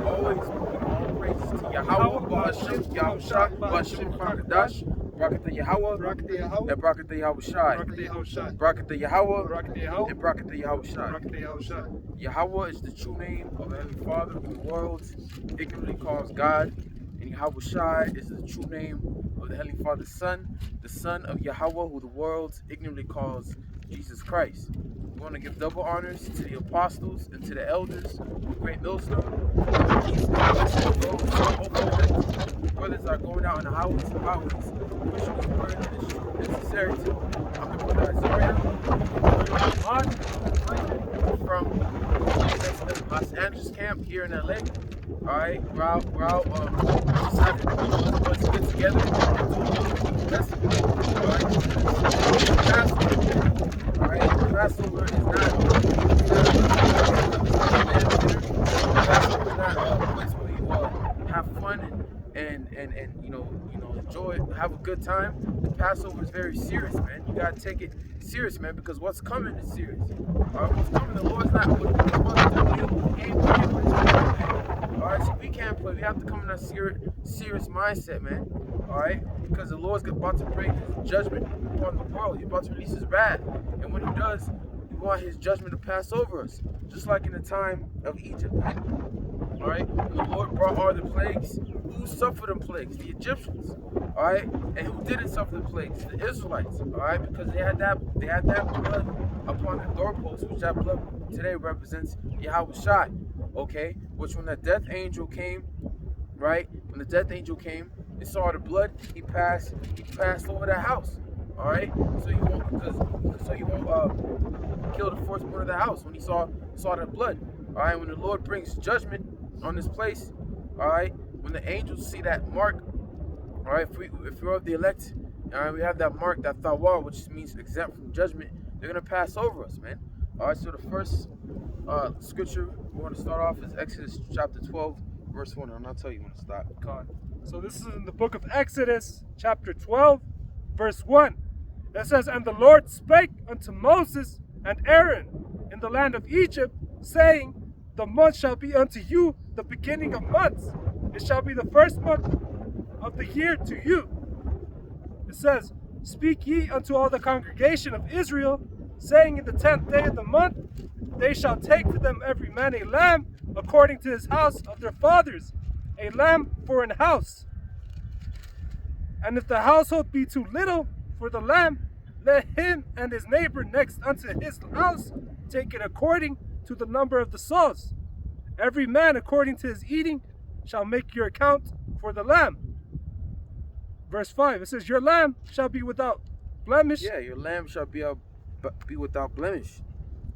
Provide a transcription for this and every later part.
Always all praises to Yahweh, Ba'ashem, Yahushai, Ba'ashem Chakadash, Barakatah Yahweh, and Barakatah Yahushai. Barakatah Yahweh, and Barakatah Yahushai. Yahweh is the true name of the Heavenly Father, who the world ignorantly calls God. And Yahushai is the true name of the Heavenly Father's Son, the Son of Yahweh, who the world ignorantly calls Jesus Christ. We want to give double honors to the apostles and to the elders of Great Millstone. Peace and blessings to those brothers are going out on the highways and byways, pushing this word that is true and necessary to. I'm the brother Isaiah, from the Los Angeles camp here in LA. Alright, we're out decided let's get together and do a festival. Alright, Passover. Alright, Passover is not Passover is not a place where you have fun and enjoy, have a good time. The Passover is very serious, man. You gotta take it serious, man, because what's coming is serious. Alright, what's coming, the Lord's not what He's supposed to do. He ain't playing with His people, man. Alright, so we can't play. We have to come in a serious mindset, man. Alright, because the Lord's about to bring His judgment upon the world. He's about to release His wrath, and when He does, we want His judgment to pass over us, just like in the time of Egypt, man. Alright, the Lord brought all the plagues. Who suffered the plagues? The Egyptians. Alright, and who didn't suffer the plagues? The Israelites. Alright, because they had that blood upon the doorpost, which that blood today represents Yahushai. Okay, which when the death angel came, right? When the death angel came and saw the blood, he passed over that house. Alright, so he won't kill the firstborn of the house when he saw the blood. Alright, when the Lord brings judgment on this place, alright, when the angels see that mark, alright, if we're of the elect, alright, we have that mark, that thawar, which means exempt from judgment, they're gonna pass over us, man. Alright, so the first scripture we want to start off is Exodus chapter 12, verse 1, and I'll tell you when to stop. God. So this is in the book of Exodus, chapter 12, verse 1. It says, "And the Lord spake unto Moses and Aaron in the land of Egypt, saying, The month shall be unto you the beginning of months. It shall be the first month of the year to you." It says, "Speak ye unto all the congregation of Israel, saying, In the 10th day of the month, they shall take to them every man a lamb according to his house of their fathers, a lamb for an house. And if the household be too little for the lamb, let him and his neighbor next unto his house take it according to the number of the souls. Every man according to his eating shall make your account for the lamb." Verse 5, it says, "Your lamb shall be without blemish." Yeah, your lamb shall be without blemish.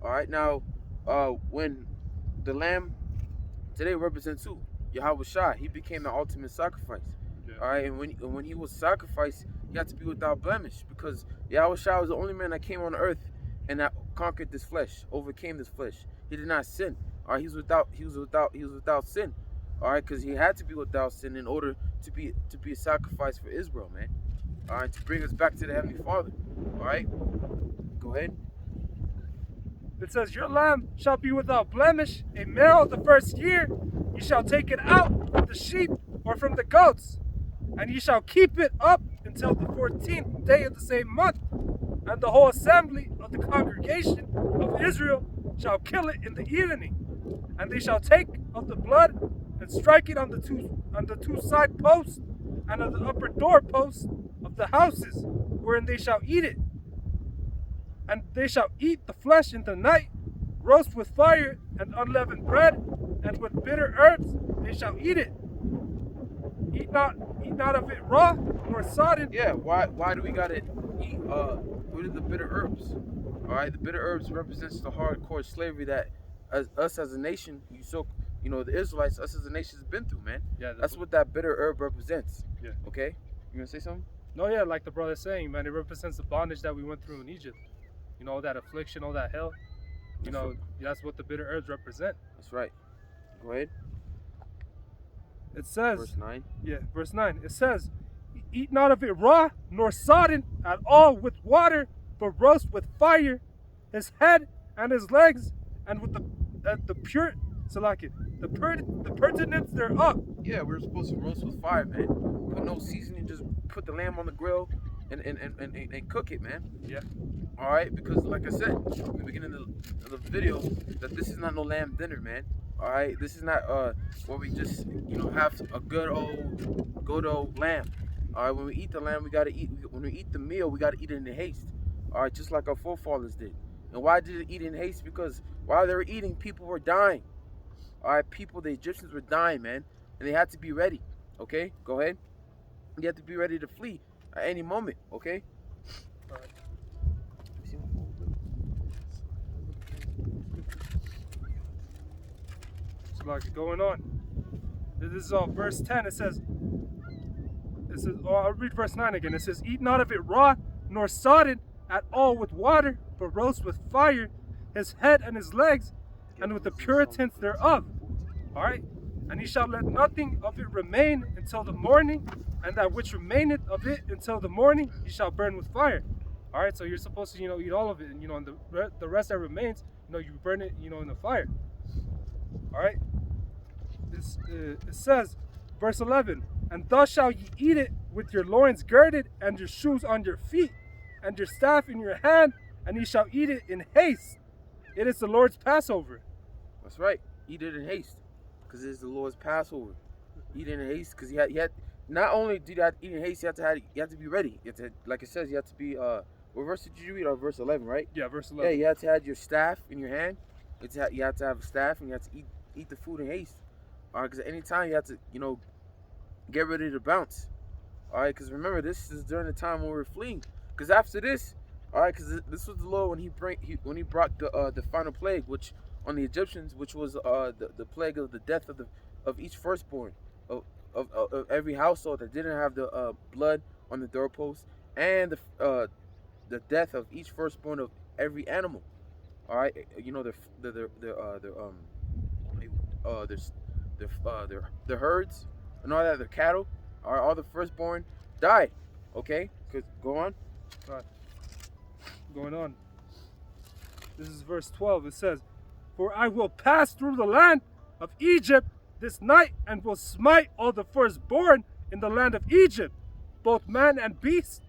Alright, now, when the lamb today represents who? Yahushai. He became the ultimate sacrifice. Yeah. Alright, and when he was sacrificed, he had to be without blemish, because Yahushai was the only man that came on earth and that conquered this flesh, overcame this flesh. He did not sin. Alright, he was without sin. Alright, because he had to be without sin in order to be a sacrifice for Israel, man. Alright, to bring us back to the Heavenly Father. Alright, go ahead. It says, "Your lamb shall be without blemish, a male of the first year. You shall take it out from the sheep or from the goats, and ye shall keep it up until the 14th day of the same month. And the whole assembly of the congregation of Israel shall kill it in the evening. And they shall take of the blood and strike it on the two side posts and on the upper door posts of the houses, wherein they shall eat it. And they shall eat the flesh in the night, roast with fire and unleavened bread, and with bitter herbs they shall eat it. Eat not of it raw, nor sodden." Yeah, why do we gotta eat what are the bitter herbs? Alright, the bitter herbs represents the hardcore slavery that us as a nation, the Israelites, us as a nation has been through, man. Yeah, that's what that bitter herb represents. Yeah. Okay? You gonna say something? No, yeah, like the brother's saying, man, it represents the bondage that we went through in Egypt. All that affliction, all that hell. That's what the bitter herbs represent. That's right. Go ahead. It says, verse 9. Yeah, verse 9. It says, "Eat not of it raw, nor sodden at all with water, but roast with fire his head and his legs, and with the pure Salaki, the pertinence thereof. Yeah, we're supposed to roast with fire, man. Put no seasoning, just put the lamb on the grill and cook it, man. Yeah. All right, because like I said in the beginning of the video, that this is not no lamb dinner, man. All right, this is not where we just have a good old lamb. All right, when we eat the lamb, we gotta eat. When we eat the meal, we gotta eat it in haste. All right, just like our forefathers did. And why did they eat in haste? Because while they were eating, people were dying. All right, the Egyptians were dying, man, and they had to be ready. Okay, go ahead. You have to be ready to flee at any moment. Okay. All right. Salaki, going on. This is verse 10. It says, I'll read verse 9 again. It says, "Eat not of it raw, nor sodden at all with water, but roast with fire his head and his legs, and with the puritans thereof." All right? "And ye shall let nothing of it remain until the morning, and that which remaineth of it until the morning ye shall burn with fire." All right? So you're supposed to, eat all of it, and, and the rest that remains, you burn it, in the fire. All right? It says, verse 11, "And thus shall ye eat it with your loins girded, and your shoes on your feet, and your staff in your hand, and ye shall eat it in haste. It is the Lord's Passover." That's right. Eat it in haste, because it is the Lord's Passover. Eat it in haste, because you had not only do you have to eat in haste, you have to be ready. You have to, like it says, you have to be. What verse did you read? Verse 11, right? Yeah, verse 11. Yeah, you have to have your staff in your hand. You have to have a staff, and you have to eat the food in haste. All right, because at any time you have to, get ready to bounce. All right, because remember, this is during the time when we're fleeing. Because after this, all right, because this was the Lord when he brought the final plague, which on the Egyptians, which was the plague of the death of each firstborn of every household that didn't have the blood on the doorpost, and the death of each firstborn of every animal. All right, their herds and all that, their cattle, all the firstborn died. Okay, go on. Right. Going on. This is verse 12. It says, "For I will pass through the land of Egypt this night, and will smite all the firstborn in the land of Egypt, both man and beast,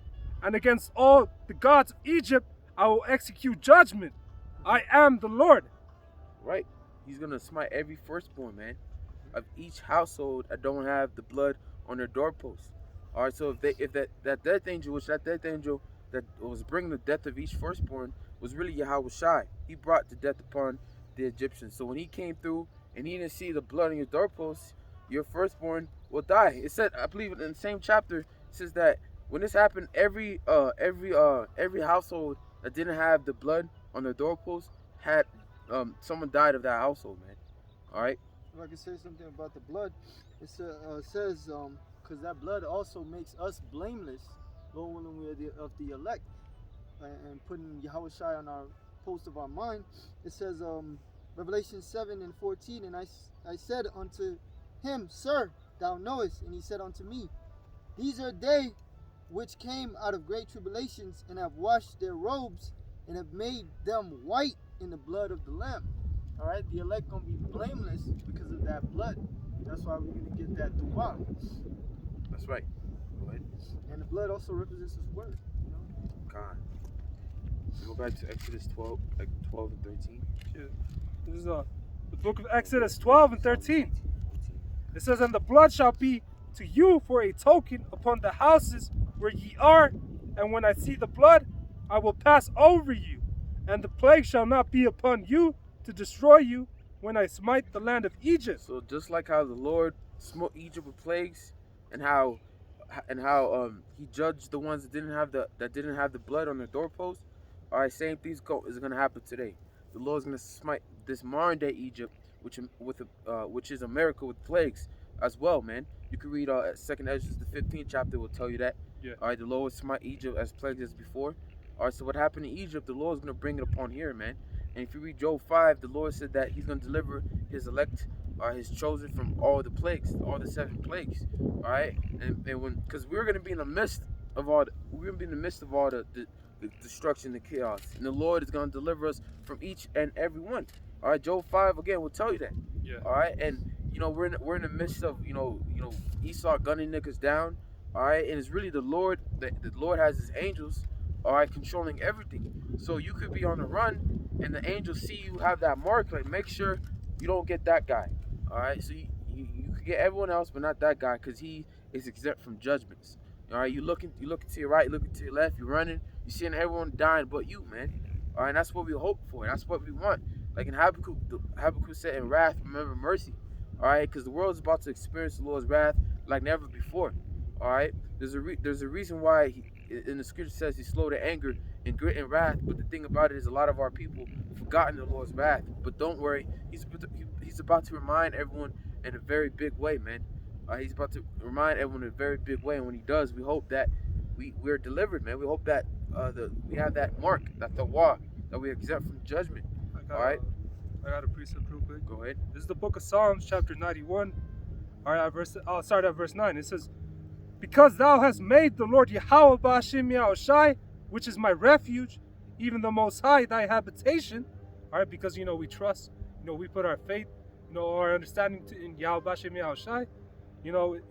and against all the gods of Egypt I will execute judgment. I am the Lord." Right. He's gonna smite every firstborn, man, of each household that don't have the blood on their doorposts. All right. So if that death angel that was bringing the death of each firstborn was really Yahweh Shai. He brought the death upon the Egyptians. So when he came through and he didn't see the blood on your doorposts, your firstborn will die. It said, I believe in the same chapter, it says that when this happened, every household that didn't have the blood on their doorposts had someone died of that household, man. All right. If I could say something about the blood, it says because that blood also makes us blameless, Lord willing, we are of the elect, and putting Yahweh Shai on our post of our mind. It says Revelation 7:14, "And I said unto him, Sir, thou knowest. And he said unto me, These are they which came out of great tribulations, and have washed their robes, and have made them white in the blood of the Lamb." All right, the elect gonna be blameless because of that blood. That's why we're gonna get that du'a. That's right. Go ahead. And the blood also represents His word. God. So go back to Exodus 12 and 13. Yeah. This is the book of Exodus 12 and 13. It says, "And the blood shall be to you for a token upon the houses where ye are, and when I see the blood, I will pass over you, and the plague shall not be upon you to destroy you when I smite the land of Egypt." So just like how the Lord smote Egypt with plagues, and how he judged the ones that didn't have the blood on their doorposts. All right, same thing is going to happen today. The Lord's going to smite this modern day Egypt, which is America, with plagues as well, man. You can read 2nd Ezra, the 15th chapter will tell you that. Yeah. All right, the Lord will smite Egypt as plagues as before. All right, so what happened in Egypt, the Lord's going to bring it upon here, man. And if you read Job 5, the Lord said that He's going to deliver His elect, His chosen, from all the plagues, all the 7 plagues. All right, and because we're going to be in the midst of all the destruction and chaos. And the Lord is going to deliver us from each and every one. All right, Job 5 again will tell you that. Yeah. All right, and we're in the midst of Esau gunning niggas down. All right, and it's really the Lord that the Lord has His angels. All right, controlling everything. So you could be on the run, and the angels see you have that mark. Like, make sure you don't get that guy. All right, so you could get everyone else, but not that guy, because he is exempt from judgments. All right, you looking to your right, you looking to your left, you're running, you're seeing everyone dying but you, man. All right, and that's what we hope for. That's what we want. Like in Habakkuk said, in wrath, remember mercy. All right, because the world is about to experience the Lord's wrath like never before. All right, there's a reason why in the scripture says He's slow to anger and grit and wrath. But the thing about it is, a lot of our people forgotten the Lord's wrath. But don't worry, He's about to remind everyone in a very big way, man. He's about to remind everyone in a very big way, and when He does, we hope that we're delivered, man. We hope that we have that mark, that tawah, that we're exempt from judgment. All right. I got a precept real quick. Go ahead. This is the book of Psalms, chapter 91. All right, I'll start at verse 9. It says, "Because thou hast made the Lord Yahweh Ba'ashem Yahushai, which is my refuge, even the Most High, thy habitation." All right, because we trust, we put our faith, our understanding in Yahweh Ba'ashem Yahushai.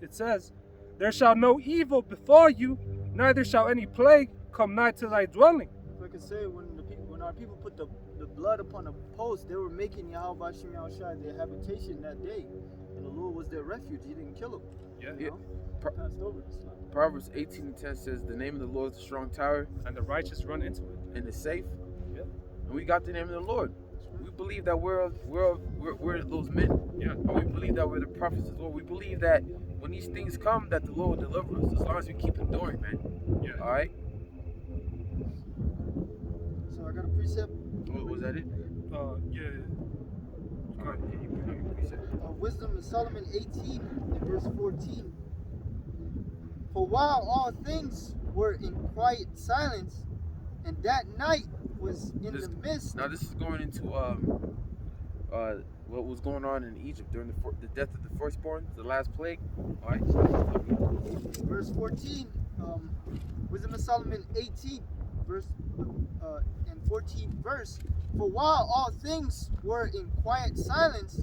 It says, "There shall no evil befall you, neither shall any plague come nigh to thy dwelling." Like I say, when our people put the blood upon a post, they were making Yahweh Bashim Yahushai their habitation that day, and the Lord was their refuge. He didn't kill them. Yeah. Passed over. Proverbs 18:10 says, "The name of the Lord is a strong tower, And the righteous run into it. and it's safe." Yeah. And we got the name of the Lord. We believe that we're those men. Yeah. And we believe that we're the prophets of the Lord. We believe that when these things come, that the Lord will deliver us, as long as we keep enduring, man. Yeah. All right. So I got a precept. Was that it? Yeah. All right. Can you precept? Wisdom of Solomon 18, verse 14. "For while all things were in quiet silence, and that night was in the midst." Now this is going into what was going on in Egypt during the death of the firstborn, the last plague. All right. Verse 14, Wisdom of Solomon 18, verse and 14 verse. "For while all things were in quiet silence,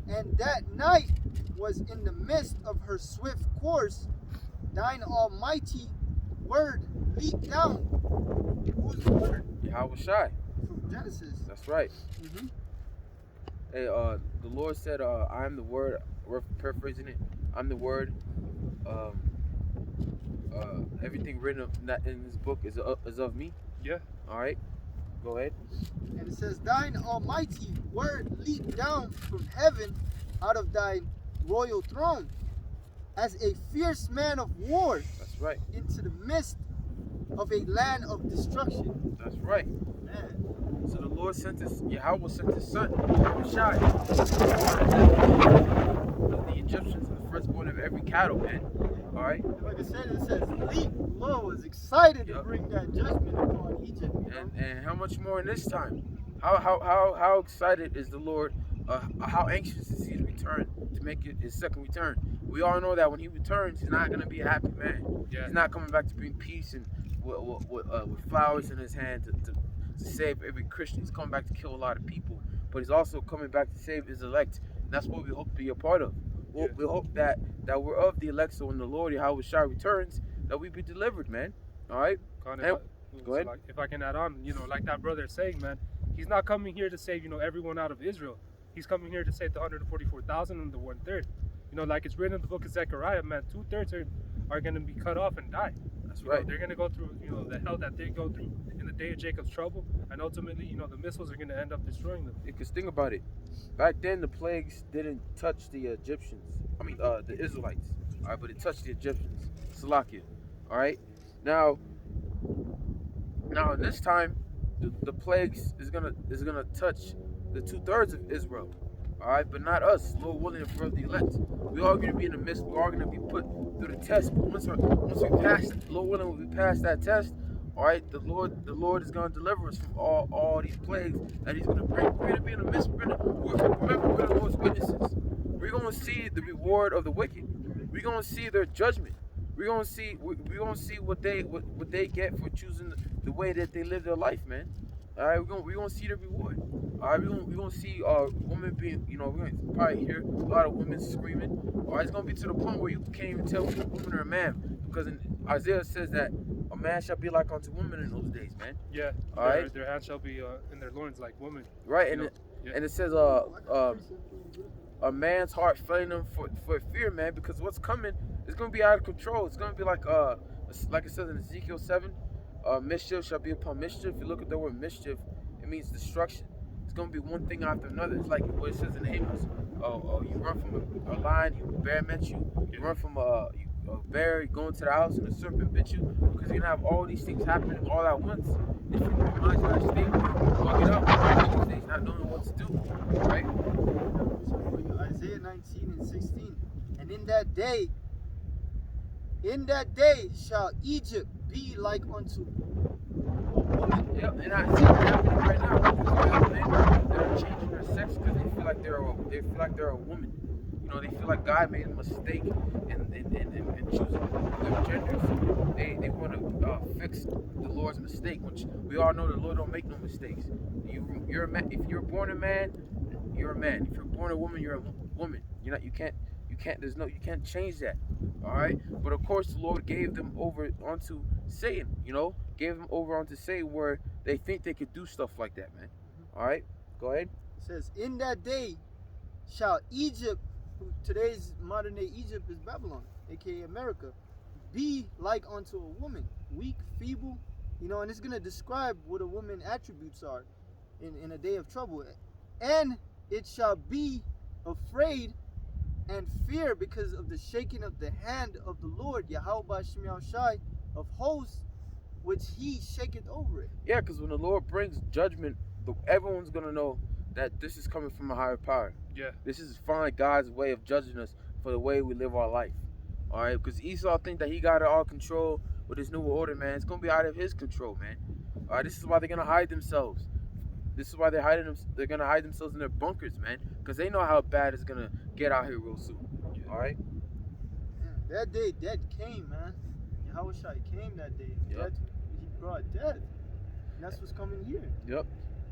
and that night was in the midst of her swift course, thine almighty word leaped down." Who's the word? Yahweh Shai. From Genesis. That's right. Mm-hmm. Hey, the Lord said, "I am the word." We're paraphrasing it. I'm the word. Everything written in this book is of me. Yeah. All right. Go ahead. And it says, "Thine almighty word leaped down from heaven out of thy royal throne, as a fierce man of war That's right. into the midst of a land of destruction." That's right. Man, So the Lord sent Yahweh sent His Son, Shai, the Egyptians, the firstborn of every cattle, man. All right. like I said, it says, leap. The Lord was excited to Yup. bring that judgment upon Egypt. And how much more in this time? How excited is the Lord? How anxious is He to return, to make it His second return? We all know that when He returns, He's not going to be a happy man. Yeah. He's not coming back to bring peace and with flowers in His hand to save every Christian. He's coming back to kill a lot of people, but He's also coming back to save His elect. And that's what we hope to be a part of. We hope that we're of the elect, so when the Lord Yahweh Shai returns, that we be delivered, man. All right. Go ahead. If I can add on, like that brother is saying, man, He's not coming here to save, everyone out of Israel. He's coming here to save the 144,000 and the 1/3. Like it's written in the book of Zechariah, man, 2/3 are going to be cut off and die. That's right. They're going to go through, the hell that they go through in the day of Jacob's trouble, and ultimately, the missiles are going to end up destroying them. Because think about it. Back then, the plagues didn't touch the Egyptians. The Israelites. All right, but it touched the Egyptians. Salakia. All right. Now in this time, the plagues is gonna touch the 2/3 of Israel. All right, but not us. Lord willing, if we're the elect, we are going to be in the midst. We are going to be put through the test. But once we pass, Lord willing, when we pass that test, all right, the Lord is going to deliver us from all these plagues that He's going to bring. We're going to be in the midst. Remember, we're the Lord's witnesses. We're going to see the reward of the wicked. We're going to see their judgment. We're going to see what they get for choosing the way that they live their life, man. All right, we're gonna see the reward. All right, we're gonna see women being, we're gonna probably hear a lot of women screaming. All right, it's gonna be to the point where you can't even tell if a woman or a man, because in Isaiah says that a man shall be like unto women in those days, man. Yeah. All right. Their hands shall be in their loins like women. Right, You know? and it says a man's heart failing him for fear, man, because what's coming is gonna be out of control. It's gonna be like it says in Ezekiel 7, mischief shall be upon mischief. If you look at the word mischief, it means destruction. It's gonna be one thing after another. It's like what it says in Amos. You run from a lion, a bear met you. You run from a bear, you go into the house, and a serpent bit you. Because you're gonna have all these things happening all at once. If your mind's not stable, you bug it up. These days, not knowing what to do, right? Isaiah 19 and 16. And in that day shall Egypt be like unto a woman. Yep, and I see it happening right now. You have men that are changing their sex because they feel like they're a woman. They feel like God made a mistake in choosing their gender. So they want to fix the Lord's mistake, which we all know the Lord don't make no mistakes. You're a man. If you're born a man, you're a man. If you're born a woman, you're a woman. You can't change that. All right. But of course, the Lord gave them over onto Satan. Gave them over onto Satan, where they think they could do stuff like that, man. All right. Go ahead. It says, in that day shall Egypt, today's modern day Egypt is Babylon, aka America, be like unto a woman, weak, feeble, and it's gonna describe what a woman's attributes are in a day of trouble. And it shall be afraid and fear because of the shaking of the hand of the Lord, Yahweh Shemel Shai of hosts, which he shaketh over it. Yeah, because when the Lord brings judgment, everyone's gonna know that this is coming from a higher power. Yeah. This is finally God's way of judging us for the way we live our life. All right, because Esau think that he got it all control with his new order, man. It's gonna be out of his control, man. All right, this is why they're gonna hide themselves. This is why they're gonna hide themselves in their bunkers, man, because they know how bad it's gonna get out here real soon. All right. That day, death came, man. Yahweh Shai came that day. Yep. He brought death, and that's what's coming here. Yep.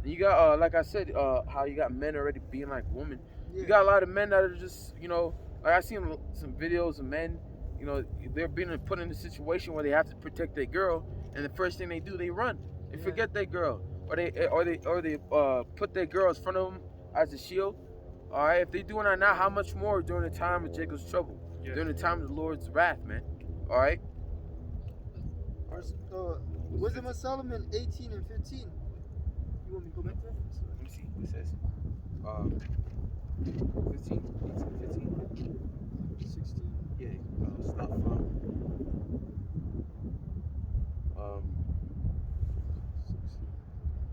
And you got, like I said, how you got men already being like women. Yeah. You got a lot of men that are just, like I seen some videos of men, they're being put in a situation where they have to protect their girl, and the first thing they do, they run and forget their girl, or they put their girl in front of them as a shield. All right, if they doing that now, how much more during the time of Jacob's trouble, during the time of the Lord's wrath, man? All right. Wisdom of Solomon 18 and 15. You want me to go back there? Let me see. It says 15, 18, 15, 16. Yeah. Stuff.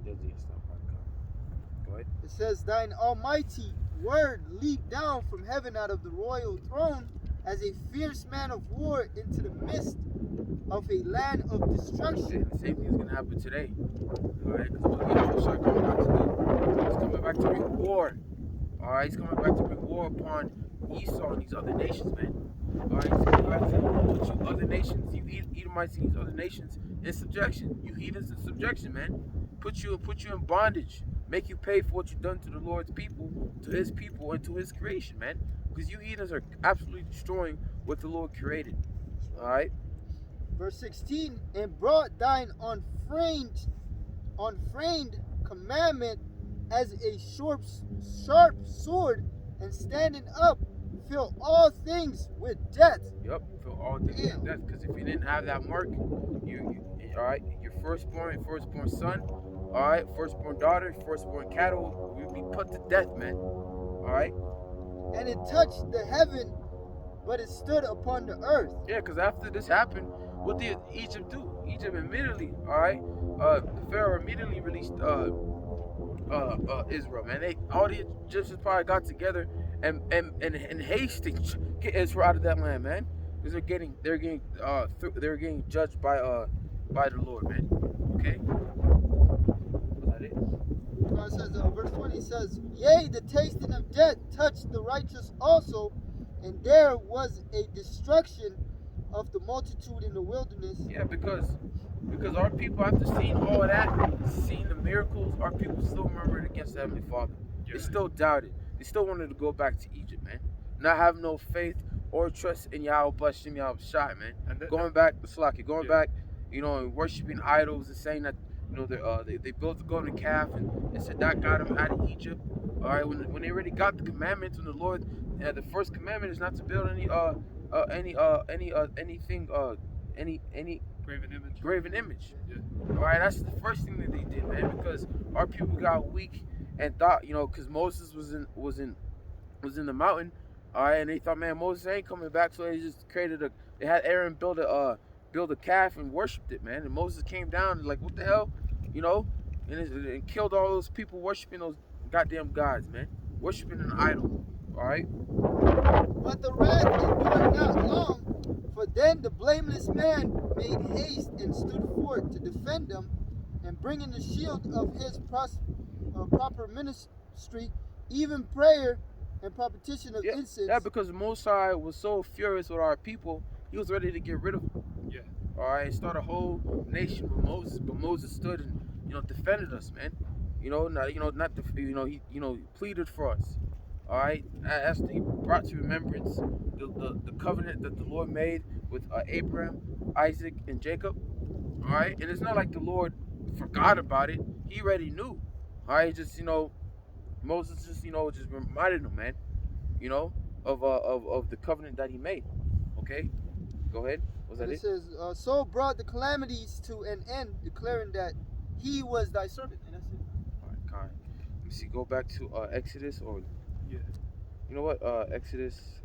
16. Stuff. Go ahead. It says, thine almighty word leaped down from heaven out of the royal throne as a fierce man of war into the midst of a land of destruction. The same thing is going to happen today. All right, because what Yahushua coming back to do, he's coming back to bring war. All right, he's coming back to bring war upon Esau and these other nations, man. All right, he's coming back to put you other nations, you Edomites and these other nations in subjection. You heathens in subjection, man. Put you in bondage. Make you pay for what you've done to the Lord's people, to his people, and to his creation, man. Because you heathens are absolutely destroying what the Lord created. All right. Verse 16, and brought thine unframed commandment as a sharp sword, and standing up, fill all things with death. Yep, fill all things with death. Because if you didn't have that mark, you all right, your firstborn son, all right, firstborn daughter, firstborn cattle will be put to death, man. All right. And it touched the heaven, but it stood upon the earth. Yeah, because after this happened, what did Egypt do? Egypt immediately, all right, the Pharaoh immediately released Israel, man. All the Egyptians probably got together and hastily get Israel out of that land, man, because they're getting judged by the Lord, man. Okay. Was that it? It says, verse 20 says, yea, the tasting of death touched the righteous also, and there was a destruction of the multitude in the wilderness. Yeah, because Because our people, after seeing all of that, seeing the miracles, our people still murmured against the Heavenly Father. They still doubted. They still wanted to go back to Egypt, man. Not have no faith or trust in Yahweh Bashim Yahweh Shai, man. Going back, back, and worshiping idols and saying that, they built the golden calf and said that got them out of Egypt. All right, when they already got the commandments from the Lord, the first commandment is not to build any graven image. Yeah. All right, that's the first thing that they did, man, because our people got weak and thought, because Moses was in the mountain, all right, and they thought, man, Moses ain't coming back, so they just they had Aaron build a calf and worshipped it, man, and Moses came down and like, what the hell, and killed all those people worshiping those goddamn gods, man, worshiping an idol, all right. But the wrath endured not long, for then the blameless man made haste and stood forth to defend them, and bringing the shield of his proper ministry, even prayer and propitiation of incense. Yeah, because Mosai was so furious with our people, he was ready to get rid of them. Yeah. All right, start a whole nation with Moses, but Moses stood and defended us, man. He pleaded for us. All right, as he brought to remembrance the covenant that the Lord made with Abraham, Isaac, and Jacob. All right, and it's not like the Lord forgot about it. He already knew. All right, just Moses just reminded him, man, of the covenant that he made. Okay, go ahead. Was that it? It says, so brought the calamities to an end, declaring that he was thy servant. And that's it. All right, kind. Let me see. Go back to Exodus, or yeah. You know what? Exodus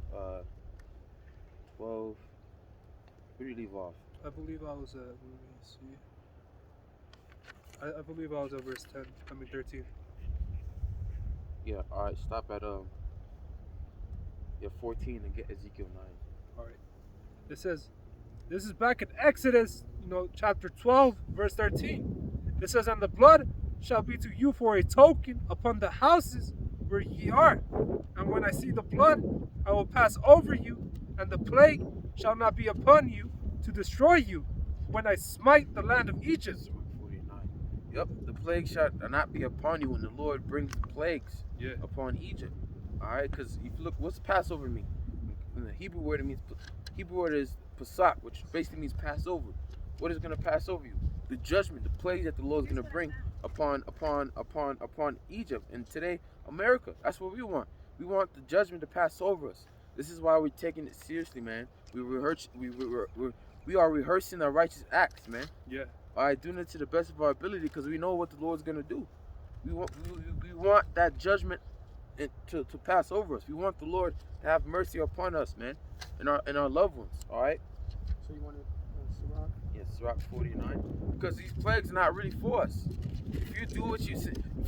12. Where do you leave off? I believe I was at. Let me see. I believe I was at verse 10. 13. Yeah. All right. Stop at 14 and get Ezekiel 9. All right. It says, this is back in Exodus, chapter 12, verse 13. It says, and the blood shall be to you for a token upon the houses where ye are. And when I see the blood, I will pass over you, and the plague shall not be upon you to destroy you when I smite the land of Egypt. 49. Yep, the plague shall not be upon you when the Lord brings plagues upon Egypt. All right, because if you look, what's Passover mean? In the Hebrew word, Hebrew word is Pesach, which basically means Passover. What is going to pass over you? The judgment, the plague that the Lord is going to bring upon Egypt. And today, America, that's what we want. We want the judgment to pass over us. This is why we're taking it seriously, man. We are rehearsing our righteous acts, man. Yeah. All right, doing it to the best of our ability because we know what the Lord's gonna do. We want that judgment to pass over us. We want the Lord to have mercy upon us, man, and our loved ones. All right. So you want to Sirach? Yes, Sirach 49. Because these plagues are not really for us. If you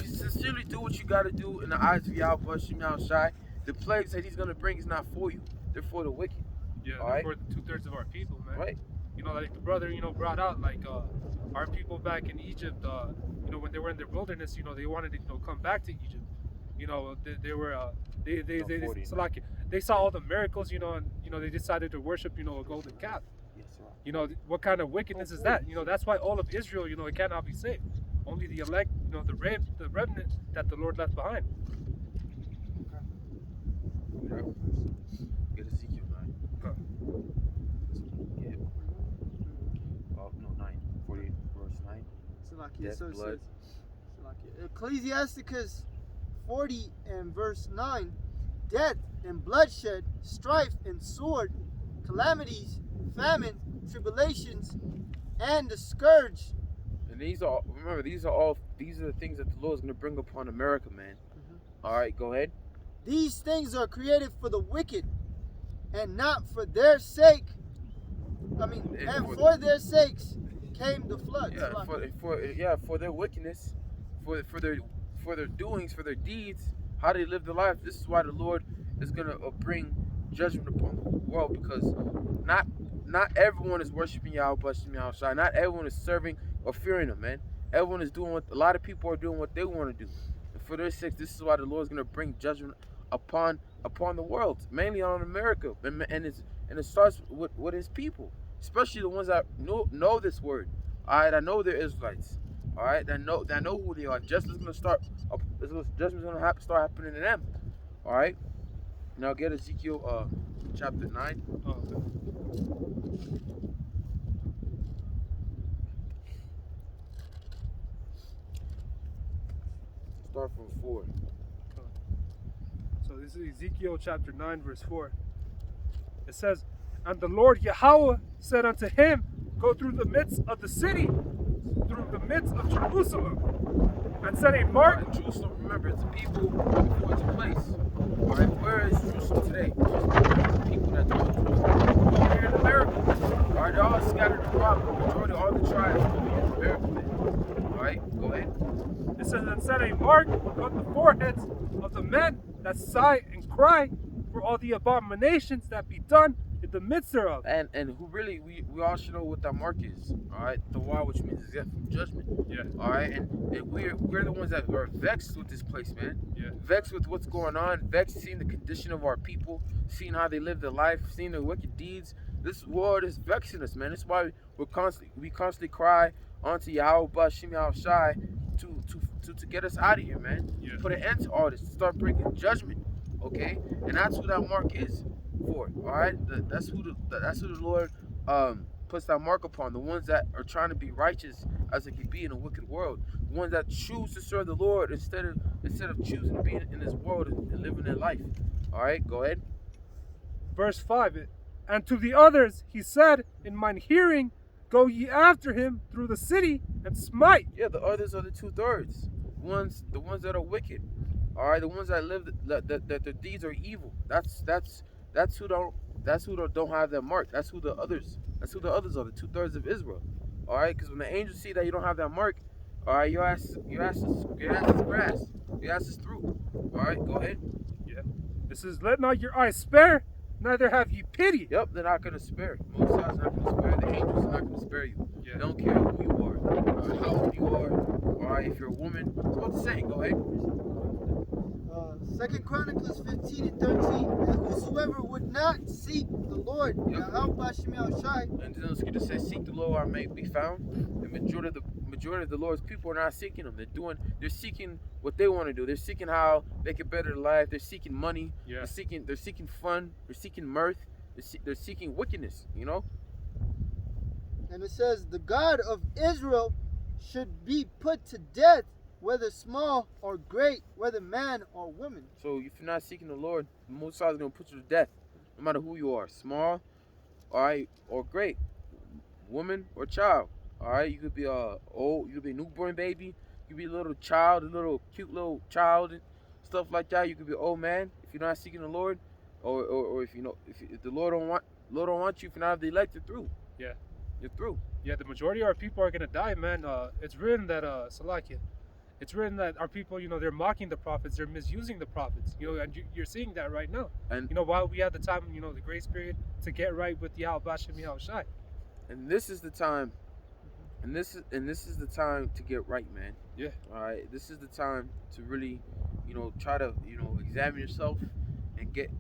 sincerely do what you got to do in the eyes of Yahweh Bashim Yahweh Shai, the plagues that he's going to bring is not for you. They're for the wicked. Yeah, right? For the 2/3 of our people, man. Right. Like the brother, brought out, like, our people back in Egypt, when they were in their wilderness, they wanted to, come back to Egypt. They saw all the miracles, and, they decided to worship, a golden calf. Yes, sir. What kind of wickedness is that? That's why all of Israel, it cannot be saved. Only the elect, the remnant that the Lord left behind. Okay. Get Ezekiel 9. Huh. Get, 9. 48, verse 9. Salakia. So it blood. says, Salakia. Ecclesiasticus 40 and verse 9. Death and bloodshed, strife and sword, calamities, famine, tribulations, and the scourge. And these are the things that the Lord is going to bring upon America, man. Mm-hmm. All right, go ahead. These things are created for the wicked, and not for their sake. For their sakes came the flood. Yeah, for their wickedness, for their doings, for their deeds, how they live their life. This is why the Lord is gonna bring judgment upon the world, because not everyone is worshiping Yahweh Bashim Yahweh Shai. Not everyone is serving or fearing Him, man. Everyone is doing a lot of people are doing what they want to do. And for their sakes, this is why the Lord is gonna bring judgment upon the world, mainly on America, and it starts with His people, especially the ones that know this word. All right, that know they're Israelites. All right, that know who they are. Justice is gonna start. Judgment's gonna start happening to them. All right. Now get Ezekiel chapter 9. Oh, okay. Start from 4. So this is Ezekiel chapter 9, verse 4. It says, "And the Lord Yahweh said unto him, Go through the midst of the city, through the midst of Jerusalem, and set a mark." In Jerusalem, remember, it's a people before it's a place. All right, where is Jerusalem today? Just people that don't Jerusalem. Over here in America. All right, they're all scattered abroad. The majority of all the tribes over here in America. Man. All right, go ahead. It says, "And set a mark on the foreheads of the men that sigh and cry for all the abominations that be done in the midst thereof." And who really we all should know what that mark is. All right, the wall, which means exempt from judgment. Yeah. All right, and we're the ones that are vexed with this place, man. Yeah. Vexed with what's going on. Vexed seeing the condition of our people, seeing how they live their life, seeing their wicked deeds. This world is vexing us, man. That's why we constantly cry onto Yahweh Bashim Yahweh Shai to get us out of here, man. Yeah. Put an end to all this. To start bringing judgment, okay? And that's who that mark is for. All right, that's who the Lord puts that mark upon. The ones that are trying to be righteous as it can be in a wicked world. The ones that choose to serve the Lord instead of choosing to be in this world and living their life. All right, go ahead. Verse 5, "And to the others he said, In mine hearing, go ye after him through the city and smite." Yeah, the others are the 2/3. The ones that are wicked. All right, the ones that live that their deeds are evil. That's who don't have that mark. That's who the others are. The 2/3 of Israel. All right, because when the angels see that you don't have that mark, all right, your ass is grass. Your ass is through. All right, go ahead. Yeah. It says, "Let not your eyes spare, neither have ye pity." Yep, they're not gonna spare. Most High's not gonna spare. The angels are not gonna spare you. Yeah. They don't care who you are, how old you are. All right, if you're a woman, it's what to say. Go ahead. 2 Chronicles 15 and 13. And whosoever would not seek the Lord, Yahweh Bashim Yahweh Shai. And then the scripture says, "Seek the Lord, I may be found." The majority of the Lord's people are not seeking Him. They're seeking what they want to do. They're seeking how they can better their life. They're seeking money. Yeah. They're seeking fun. They're seeking mirth. They're seeking wickedness. You know. And it says, "The God of Israel should be put to death, whether small or great, whether man or woman." So if you're not seeking the Lord, the Most High is gonna put you to death, no matter who you are, small, all right, or great, woman or child. All right, you could be old, you could be a newborn baby, you could be a little child, a little cute little child, and stuff like that. You could be an old man if you're not seeking the Lord, or if if the Lord don't want you, if you're not the elect, you're through. Yeah. You're through. Yeah, the majority of our people are gonna die, man. It's written that Salakia. It's written that our people, they're mocking the prophets, they're misusing the prophets, and you're seeing that right now. And while we had the time, the grace period to get right with Yahweh Bashim Yahweh Shai. and this is the time, and this is the time to get right, man. Yeah. All right, this is the time to really, try to, examine yourself and get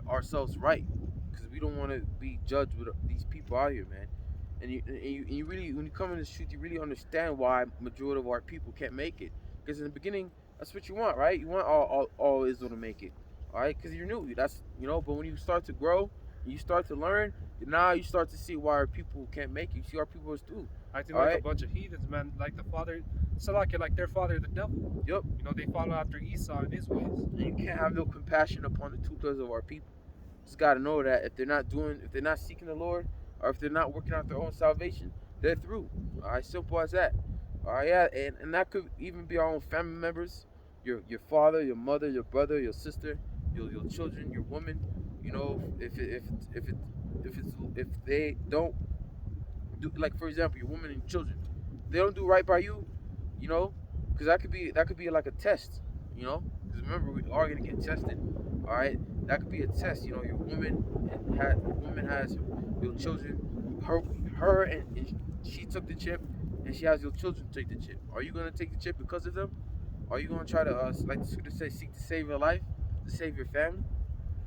ourselves right, because we don't want to be judged with these people out here, man. And you really, when you come in this truth, you really understand why majority of our people can't make it. Because in the beginning, that's what you want, right? You want all Israel to make it, all right? Because you're new. That's But when you start to grow, you start to learn. Now you start to see why our people can't make it. You see our people is through. Acting like a bunch of heathens, man. Like the father, Salakia, like their father, the devil. Yep. They follow after Esau and his ways. And you can't have no compassion upon the 2/3 of our people. Just got to know that if they're not seeking the Lord, or if they're not working out their own salvation, they're through. All right, simple as that. All right, yeah, and that could even be our own family members, your father, your mother, your brother, your sister, your children, your woman. If they don't do, like for example, your woman and children, they don't do right by you, because that could be like a test, because remember we are gonna get tested. All right, that could be a test. Your woman has your children, her and she took the chip, and she has your children take the chip. Are you gonna take the chip because of them? Are you gonna try to, like the scripture says, seek to save your life, to save your family?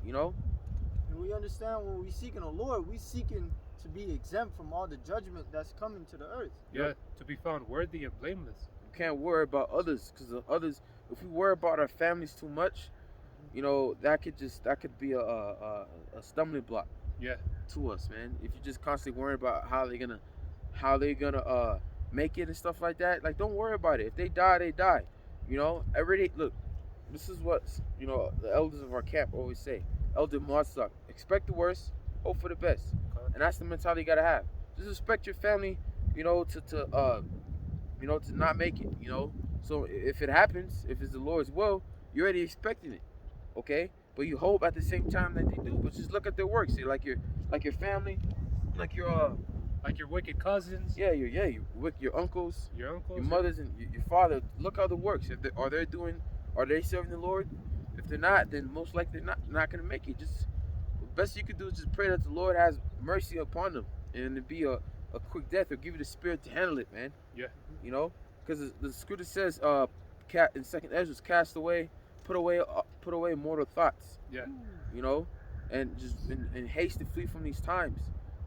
And we understand when we seeking the Lord, we seeking to be exempt from all the judgment that's coming to the earth. Yeah, to be found worthy and blameless. We can't worry about others, because the others, if we worry about our families too much, you know, that could be a stumbling block Yeah, to us, man. If you're just constantly worrying about how they gonna make it and stuff like that, like, don't worry about it. If they die, they die. You know, every day. Look, this is what, you know, the elders of our camp always say. Elder Marsak, expect the worst, hope for the best, and that's the mentality you gotta have. Just expect your family, you know, to not make it. You know, so if it happens, if it's the Lord's will, you're already expecting it. Okay, but you hope at the same time that they do. But just look at their works. See, like your family, like like your wicked cousins, your with your uncles, your uncles, your mothers, and your father. Look how the works. If are they serving the Lord? If they're not, then most likely they're not gonna make it. Just the best you can do is just pray that the Lord has mercy upon them, and it be a quick death, or give you the spirit to handle it, man. Yeah. You know, because the scripture says, in Second Ezra, cast away, put away mortal thoughts. Yeah. You know, and just in haste to flee from these times.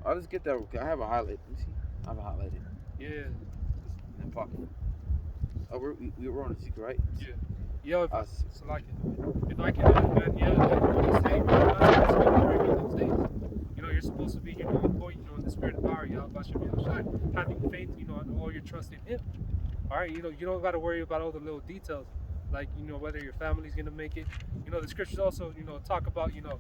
I'll just get that. I have a highlight. Let me see. I have a highlighted Yeah. in the pocket. Oh, we're on a secret, right? Yeah. Yo, if I, Us. so like, if I can add, man, yeah, like what he's saying, man, that's what's going to bring these days. You know, you're supposed to be, you know, on point, you know, in the spirit of power, Yahweh Shem Yahushai, having faith, you know, and all your trust in Him. All right, you know, you don't got to worry about all the little details, like, you know, whether your family's gonna make it. You know, the scriptures also, you know, talk about, you know,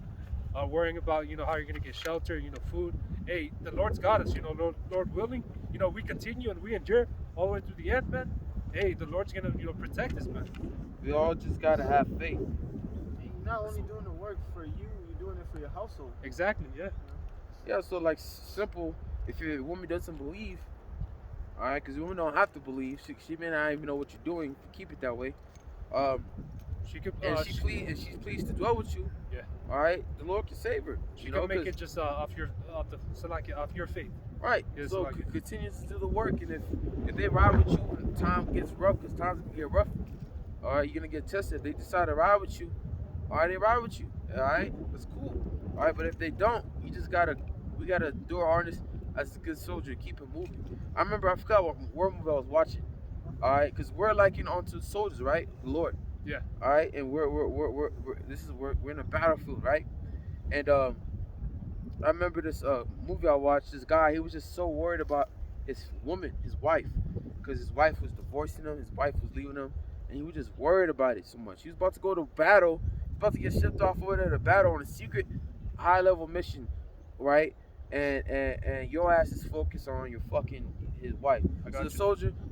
worrying about, you know, how you're gonna get shelter, you know, food. Hey, the Lord's got us, you know, Lord willing, you know, we continue and we endure all the way through the end, man. Hey, the Lord's gonna, you know, protect us, man. We all just gotta have faith. And you're not only doing the work for you, you're doing it for your household. Exactly, yeah. Yeah, so like simple. If your woman doesn't believe, all right, because women don't have to believe. She may not even know what you're doing. Keep it that way. She could, And she's pleased to dwell with you. yeah. All right, the Lord can save her. She You know, can make 'cause- it just off your faith. right. Yeah, so Salaki. continue to do the work, and if they ride with you when time gets rough, because times can get rough, all right, you're gonna get tested. If they decide to ride with you, all right, they ride with you. All right, that's cool. All right, but if they don't, we gotta do our hardest as a good soldier to keep it moving. I remember, I forgot what war movie I was watching. All right, because we're likened onto soldiers, right? The Lord. Yeah. All right, and we're in a battlefield, right? And I remember this movie I watched. This guy, he was just so worried about his woman, his wife, because his wife was divorcing him, his wife was leaving him, and he was just worried about it so much. He was about to go to battle, about to get shipped off over there to battle on a secret, high-level mission, right? And your ass is focused on your fucking his wife. I So got the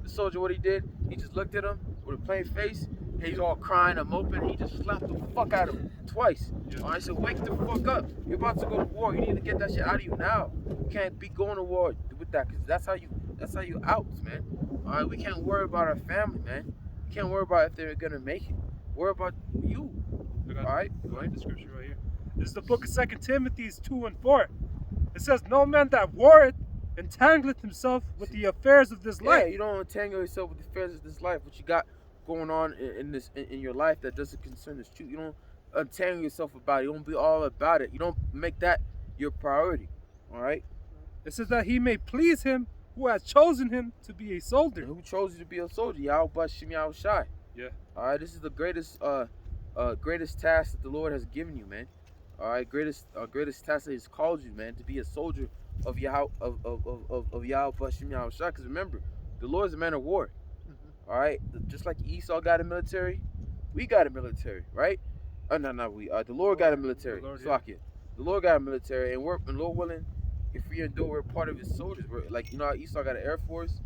soldier, what he did, he just looked at him with a plain face. He's all crying and moping. He just slapped the fuck out of him twice. Yeah. All right, so wake the fuck up. You're about to go to war. You need to get that shit out of you now. You can't be going to war with that, because that's how you out, man. All right, we can't worry about our family, man. We can't worry about if they're gonna make it. Worry about you. I got, All right, I got the scripture right here. This is the book of 2 Timothy 2:4. It says, "No man that warreth entangleth himself with the affairs of this Yeah, life." you don't entangle yourself with the affairs of this life. What you got going on in your life that doesn't concern this truth. You don't untangle yourself about it. You don't be all about it. You don't make that your priority. All right. It says that he may please him who has chosen him to be a soldier. And who chose you to be a soldier? Yahweh Shem Yahushai. Yeah. All right. This is the greatest task that the Lord has given you, man. All right. Greatest task that He's called you, man, to be a soldier of Yahweh Shem Yahushai. Because remember, the Lord is a man of war. All right, just like Esau got a military, we got a military, right? The Lord got a military. The Lord, The Lord got a military, and Lord willing, if we endure, we're part of His soldiers. We're, like, you know how Esau got an Air Force,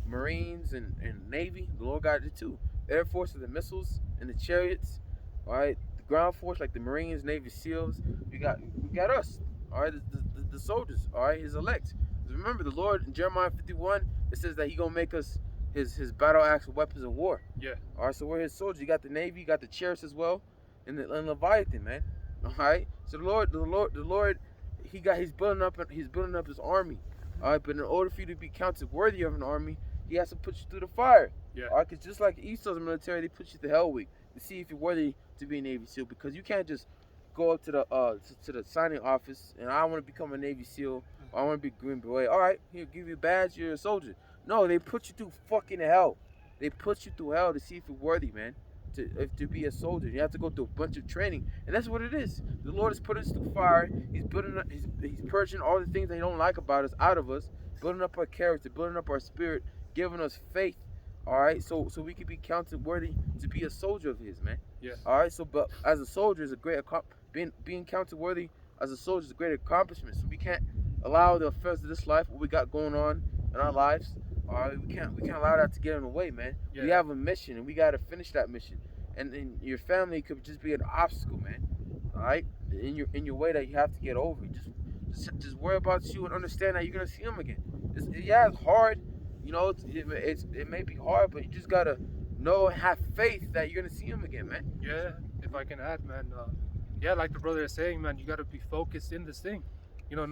Marines, and Navy. The Lord got it too. The Air Force are the missiles and the chariots. All right, the ground force, like the Marines, Navy SEALs. We got us. All right, the soldiers. All right, His elect. Remember, the Lord in Jeremiah 51, it says that He gonna make us his battle axe and weapons of war. Yeah. All right, so we're His soldiers. You got the Navy, you got the chariots as well, and the Leviathan, man. All right. So the Lord, he's building up His army. All right, but in order for you to be counted worthy of an army, He has to put you through the fire. Yeah. All right, because just like Esau's military, they put you through Hell Week to see if you're worthy to be a Navy SEAL. Because you can't just go up to the signing office and I want to become a Navy SEAL, I want to be Green Beret. All right, here, give you a badge. You're a soldier. No, they put you through fucking hell. They put you through hell to see if you're worthy, man. To be a soldier, you have to go through a bunch of training, and that's what it is. The Lord has put us through fire. He's building, he's purging all the things that He don't like about us out of us, building up our character, building up our spirit, giving us faith. All right, so we can be counted worthy to be a soldier of His, man. Yeah. All right, so but as a soldier is a great being counted worthy as a soldier is a great accomplishment. So we can't allow the affairs of this life, what we got going on in our lives. All right, we can't allow that to get in the way, man. Yeah. We have a mission, and we got to finish that mission. And your family could just be an obstacle, man. All right, in your way that you have to get over. Just worry about you and understand that you're gonna see them again. It's hard, you know. It may be hard, but you just gotta know and have faith that you're gonna see them again, man. Yeah, if I can add, man. Yeah, like the brother is saying, man, you got to be focused in this thing. You know,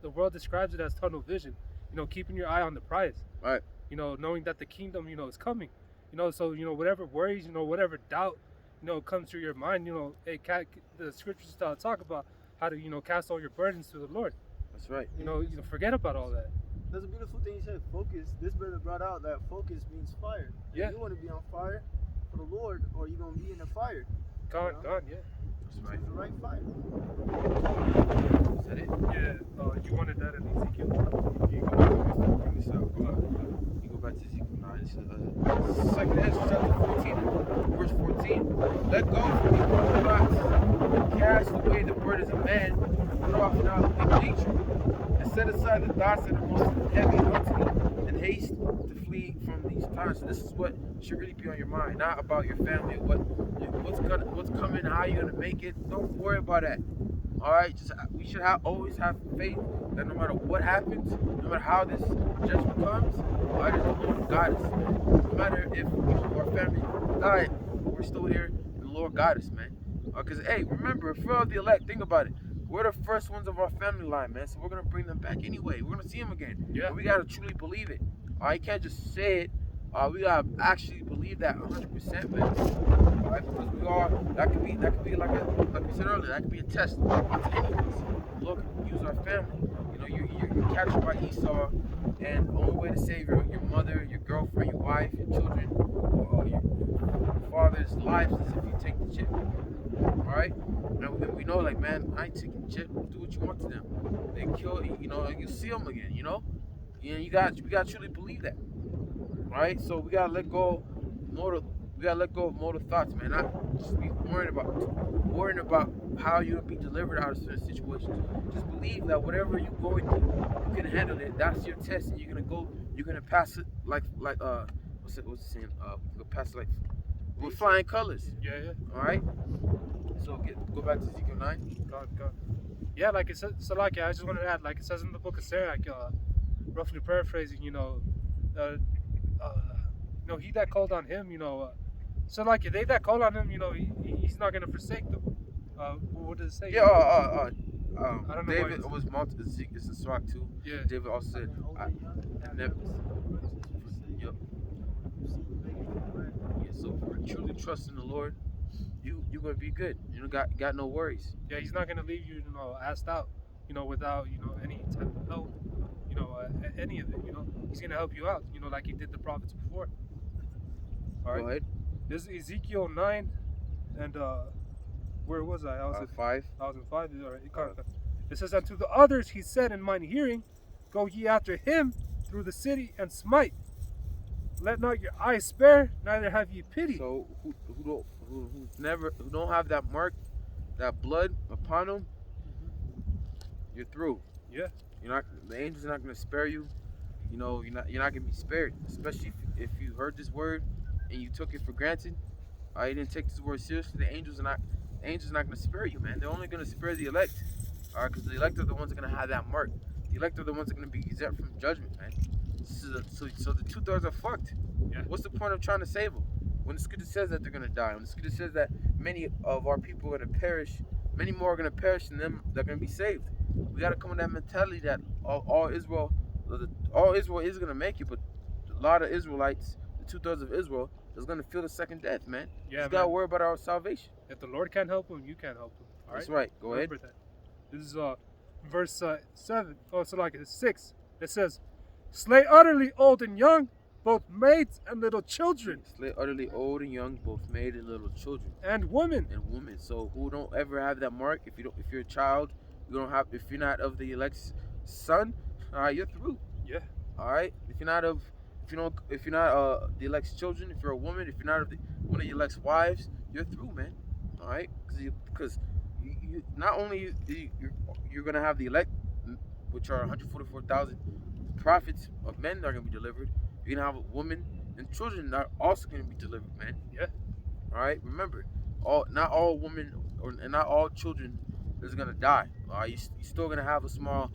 the world describes it as tunnel vision. You know, keeping your eye on the prize. Right. You know, knowing that the kingdom, is coming. You know, so whatever worries, whatever doubt, comes through your mind. Hey, the scriptures talk about how to, cast all your burdens to the Lord. That's right. Forget about all that. That's a beautiful thing you said, focus. This brother brought out that focus means fire. Yeah. You want to be on fire for the Lord, or you're going to be in the fire. God, yeah. That's right. It's the right fire. Is that it? Yeah. You wanted that in Ezekiel. You go bring this out. You go back to Ezekiel 9. This is Second Ezra chapter 14, verse 14. Let go from the orthodox, cast away the burdens of man, throw off now the wicked nature, and set aside the thoughts that are most heavy unto you, and haste to flee from these times. So this is what should really be on your mind, not about your family, what's coming, how you're gonna make it. Don't worry about that. All right, we should always have faith that no matter what happens, no matter how this judgment comes, all right, the Lord God us, man. No matter if our family died, we're still here, the Lord God us, man. Because hey, remember, if we're of the elect, think about it. We're the first ones of our family line, man. So we're gonna bring them back anyway. We're gonna see them again. Yeah. But we gotta truly believe it. All right, you can't just say it. We gotta actually believe that 100%, man. All right, because we are. That could be like we said earlier. That could be a test to any of us. Look, use our family. You're captured by Esau, and the only way to save your mother, your girlfriend, your wife, your children, or your father's lives is if you take the chip. All right, and we know, like, man, I ain't taking the chip. Do what you want to them. They kill, you see them again. You got to truly believe that. All right, so we gotta let go of mortal thoughts, man. Not just be worrying about how you'll be delivered out of certain situations. Just believe that whatever you're going through, you can handle it. That's your test, and you're gonna pass it like what's it saying? You'll pass it like with flying colors. Yeah. All right. So go back to Ezekiel 9. God. Yeah, like it says. So like, I just wanted to add, like it says in the book of Sirach, roughly paraphrasing, he that called on him, so like they that call on him, he's not gonna forsake them. What does it say? Yeah. I don't know. David was Mount Ezekiel. It's in Sirach 2. Yeah. David also said, Yep. Yeah, so if you truly trust in the Lord, you're gonna be good. You don't got no worries. Yeah, he's not gonna leave you, asked out, without any type of help, any of it. He's gonna help you out, like he did the prophets before. All right. Go ahead. This is Ezekiel 9, and where was I? I was at 5. I was in 5. All right. It says, "And to the others he said in mine hearing, go ye after him through the city and smite. Let not your eyes spare, neither have ye pity." So who don't have that mark, that blood upon them, you're through. Yeah. The angels are not gonna spare you. You're not gonna be spared, especially if you heard this word and you took it for granted. You didn't take this word seriously. The angels are not gonna spare you, man. They're only gonna spare the elect, because the elect are the ones that are gonna have that mark. The elect are the ones that are gonna be exempt from judgment, man. So the 2/3 are fucked. Yeah. What's the point of trying to save them when the scripture says that they're gonna die? When the scripture says that many of our people are gonna perish, many more are gonna perish than them that are gonna be saved. We gotta come with that mentality that all Israel is gonna make it, but a lot of Israelites, the 2/3 of Israel, is gonna feel the second death, man. Yeah, We gotta worry about our salvation. If the Lord can't help him, you can't help him. All That's right. right. Go ahead. Remember that. This is verse 7. Oh, so like it's 6. It says, "Slay utterly old and young, both maids and little children, Slay utterly old and young, both maid and little children and women." and women. So who don't ever have that mark? If you're a child, you don't have. If you're not of the elect's son, all right, you're through. Yeah. All right. If you're not the elect's children, if you're a woman, if you're not of one of the elect's wives, you're through, man. All right, because you not only you're gonna have the elect, which are 144,000 prophets of men that are gonna be delivered. You're gonna have a woman and children that are also gonna be delivered, man. Yeah. All right. Remember, not all women and not all children is gonna die. All right. You're still gonna have a small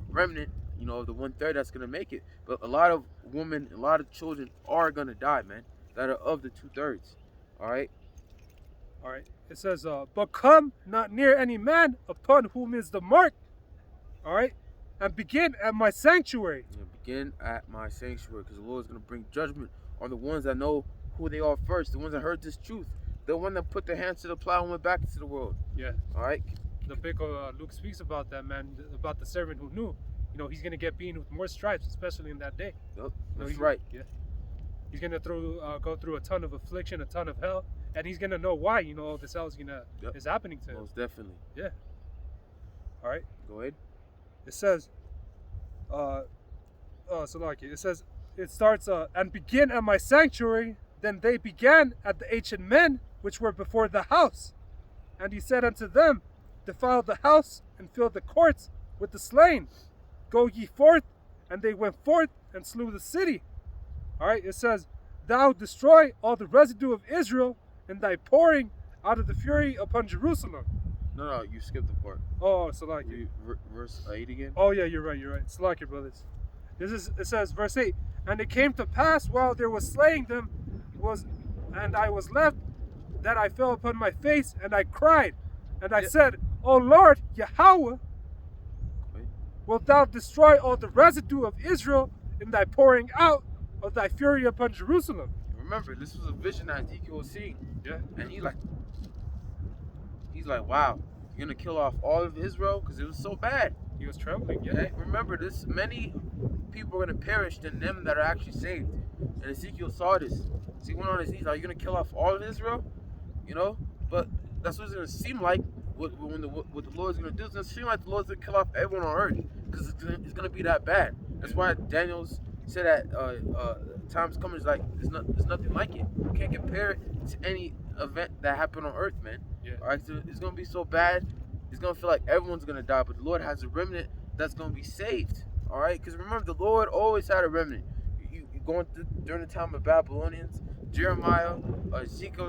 remnant, the 1/3 that's gonna make it. But a lot of women, a lot of children are gonna die, man. That are of the 2/3. All right. All right. It says, "But come not near any man upon whom is the mark." All right. "And begin at my sanctuary." Begin at my sanctuary, because the Lord is gonna bring judgment on the ones that know who they are first, the ones that heard this truth, the one that put their hands to the plow and went back into the world. Yeah. All right. The book of Luke speaks about that, man, about the servant who knew. He's gonna get beaten with more stripes, especially in that day. Yep. That's right. Yeah. He's gonna go through a ton of affliction, a ton of hell, and he's gonna know why. All this hell is happening to him. Most definitely. Yeah. All right. Go ahead. It says, it says, it starts, "And begin at my sanctuary. Then they began at the ancient men which were before the house. And he said unto them, Defile the house and fill the courts with the slain. Go ye forth." And they went forth and slew the city. All right. It says, "Thou destroy all the residue of Israel in thy pouring out of the fury upon Jerusalem." No, you skipped the part. Oh, Salaki. Verse 8 again. Oh yeah, you're right. Salaki, brothers. It says, verse 8, "And it came to pass while there was slaying them, and I was left, that I fell upon my face, and I cried, and I said, O Lord, Yahweh, wilt thou destroy all the residue of Israel in thy pouring out of thy fury upon Jerusalem?" Remember, this was a vision that Ezekiel was seeing. Yeah. And he's like, wow, you're gonna kill off all of Israel because it was so bad. He was trembling. Yeah. Okay? Remember, this many people are gonna perish than them that are actually saved. And Ezekiel saw this. So he went on his knees. Are you gonna kill off all of Israel? But that's what it's gonna seem like. What the Lord's gonna do? It's gonna seem like the Lord's gonna kill off everyone on earth because it's gonna be that bad. That's why Daniel's said that times coming is like there's nothing like it. You can't compare it to any event that happened on earth, man. Yeah. All right, so it's gonna be so bad. It's gonna feel like everyone's gonna die, but the Lord has a remnant that's gonna be saved. All right, because remember, the Lord always had a remnant. You going through during the time of Babylonians, Jeremiah, Ezekiel,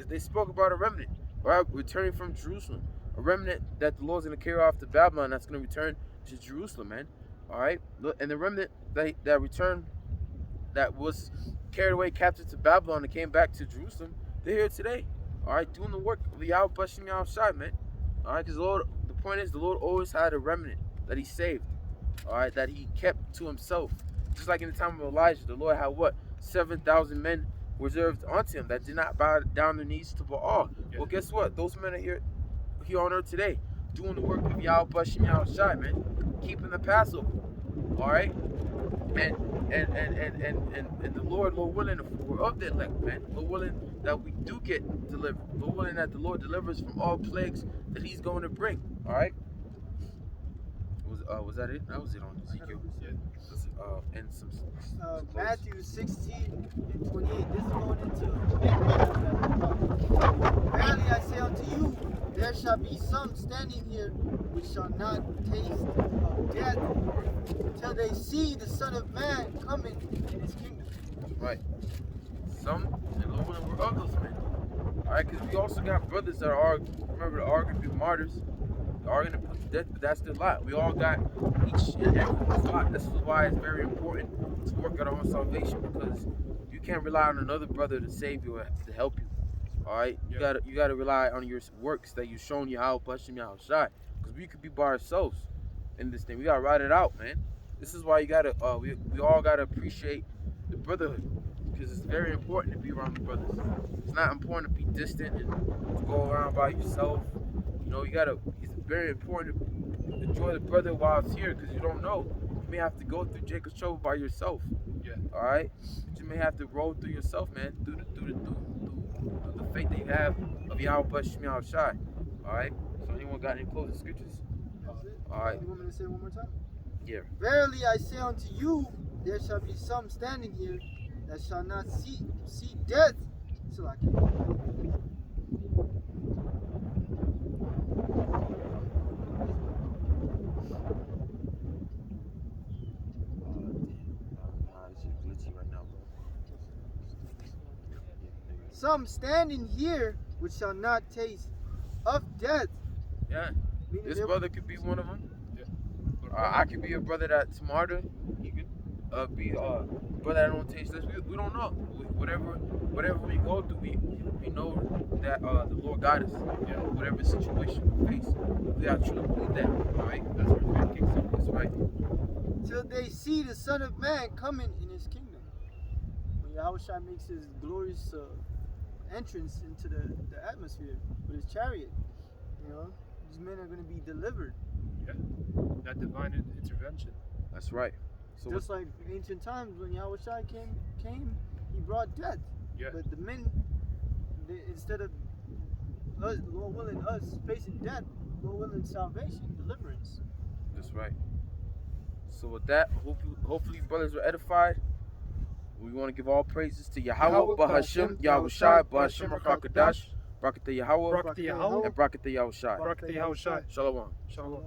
they spoke about a remnant, right, returning from Jerusalem, a remnant that the Lord's gonna carry off to Babylon. That's gonna return to Jerusalem, man. All right, and the remnant that returned, that was carried away captive to Babylon and came back to Jerusalem, they're here today. All right, doing the work of Yahweh Bashim Yahushai, man. All right, because the point is, the Lord always had a remnant that He saved. All right, that He kept to Himself. Just like in the time of Elijah, the Lord had 7,000 men reserved unto Him that did not bow down their knees to Baal. Yeah. Well, guess what? Those men are here on earth today, doing the work of Yahweh Bashim Yahushai, man, keeping the Passover. All right, and the Lord willing, we're of the elect, man. Lord willing that we do get delivered. Lord willing that the Lord delivers from all plagues that He's going to bring. All right. Was that it? That was it on Ezekiel. Yeah. And some Matthew 16 and 28. This is going into verily I say unto you, there shall be some standing here which shall not taste of death till they see the Son of Man coming in His kingdom. Right. Some, and Lord willing, we're of those men. All right, because we also got brothers that are going to be martyrs. They are going to put to death, but that's their lot. We all got each and everyone's lot. This is why it's very important to work out our own salvation, because you can't rely on another brother to save you or to help you. All right, you gotta rely on your works that you've shown Yahweh Bashim Yahushai, because we could be by ourselves in this thing. We gotta ride it out, man. This is why you gotta we all gotta appreciate the brotherhood, because it's very important to be around the brothers. It's not important to be distant and to go around by yourself. It's very important enjoy the brother while it's here, because you don't know. You may have to go through Jacob's trouble by yourself. Yeah. All right. But you may have to roll through yourself, man, through the faith that you have of Yahweh Shem Shai. All right. So anyone got any closing scriptures? That's it. All right. You want me to say it one more time? Yeah. Verily I say unto you, there shall be some standing here that shall not see death till I come. It's just glitchy right now, bro. Some standing here which shall not taste of death. Yeah. Meaning This they- brother could be one of them. Yeah. I could be a brother that's smarter. He could be a brother that don't taste this. We don't know. Whatever we go through, we know that the Lord got us. Yeah. Whatever situation we face, we gotta truly believe that. All right. That's where faith kicks in. That's right. till they see the Son of Man coming in his kingdom. When Yahushua makes his glorious entrance into the atmosphere with his chariot, you know, these men are going to be delivered. Yeah. That divine intervention. That's right. So Just like ancient times when Yahushua came, he brought death. Yeah. But the men, instead of us, Lord willing, us facing death, Lord willing, salvation, deliverance. that's right. So with that, hopefully brothers were edified. We want to give all praises to Yahweh, Bahashem, Yahushai, Bahashem, Rakakadash, Brakata Yahweh, Brakata Yahweh, and Brakata Yahushai. Brakata Yahushai. Shalom. Shalom.